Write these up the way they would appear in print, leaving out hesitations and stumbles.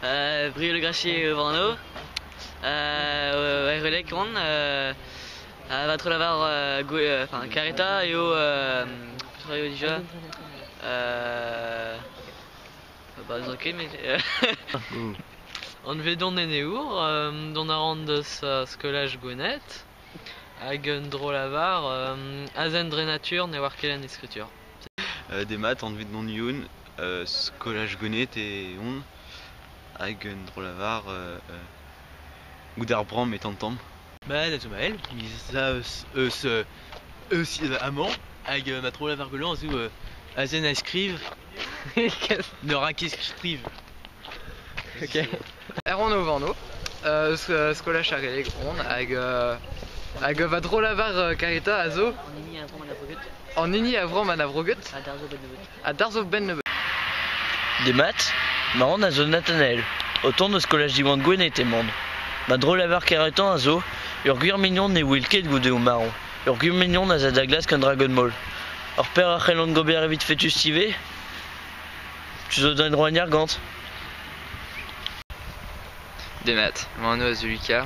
Brieux Gracier Varno, Relec on, Vatro Lavar, enfin Careta et au déjà. Bah, ok, mais. On vedon en eur, don a ran skolaj gwenet, hag un dro lavar, azen dre natur ne war kelen eskritur. Des maths, on vet non youn, skolaj gwenet et on, hag un dro lavar, goudar bram et tantam. Bah, na Maël, ça amant, hag ma tro lavar gelan, zo azen a skriv, ne ra ket skriv. Ok. On o Varno, skolaj ar geleg on, hag va dro lavar kareta a zo. En ini a vrom an avroget. A darzo ben nebeut. Des maths, marrant a zo Nathanael, autant de skolaj diwan gwenet emont. Ma dro lavar karetan a zo, ur gwir mignon ne wilket goude o marron. Ur gwir mignon a za da glas qu'un Dragon Ball. Ur père a c'hell an gober evit fetus tive. Tu zo d'un droignard gant. Des maths, Mano a Zulika,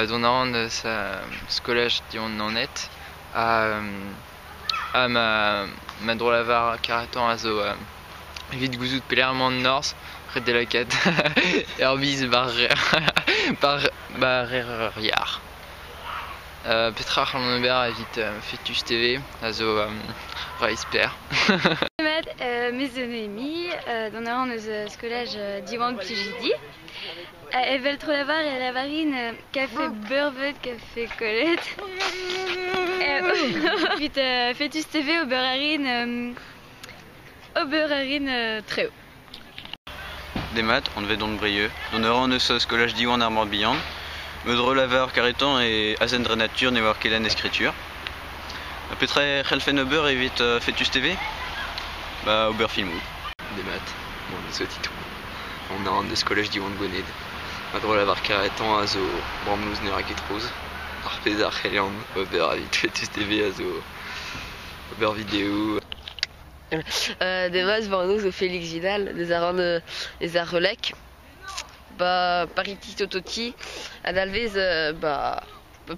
don a ran sa skolaj diwan nanet, ma dro lavar karetan a zo evit gouzout pelerman norz, red de la kat, erbiz bar yar. Petra an ober evit fetus TV, a zo reisper. Mes Noémie, don a ran eus skolaj diwan plijidi. Evel tro lavar e lavarine café beurvet, café Colette. Vite fetus TV au beurrarine très haut. Des maths, on vet don brieux, don a ran eus skolaj diwan ar Morbihan, me dro lavar karetan et azen dre natur ne war kelen eskritur. Petra c'hellfen ober evit fetus TV, bah ober filmou. Des maths, bon, ce titre. On a ran eus skolaj diwan gwenet. Ma dro lavar karetan a zo bramnouz ne ra ket trouz. Ar pez ar c'helian ober a vit fetus TV a zo ober vidéo. Des maths Varno zo Félix Vidal, des ar relec. Bah, pariti tototi, ad alvez, bah,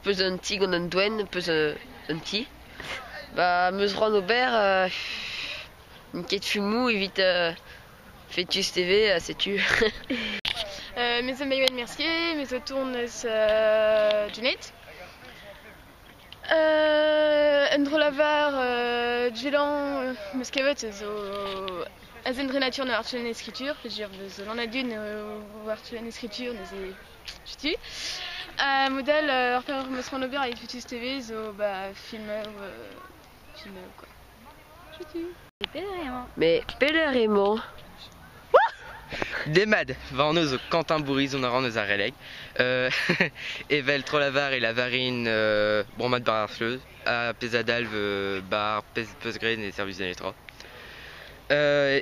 peus un ti gant un douen, peus un ti. Bah, meus ran ober, ket fumou evit fetus TV, setu. Mes Mayoel Mercier, mes tournes Junet. Endro lavar Djelan Muscavet zo azen dre natur ne war tuen eskritur, peogwir zo lan adun war tuen eskritur ne ze jutu. Model ur peur meus ran ober avec fetus TV zo film quoi. Jutu. Mais pelerement. Des mad, Varno zo Quentin Bouriz, on a ran eus ar releg. Evel tro lavar e lavarine bromat bar ar fleuz, a pezadalv bar peus gren e service de letra.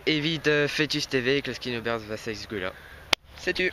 Evit fetus TV, klaskin ober va sex gula. Setu.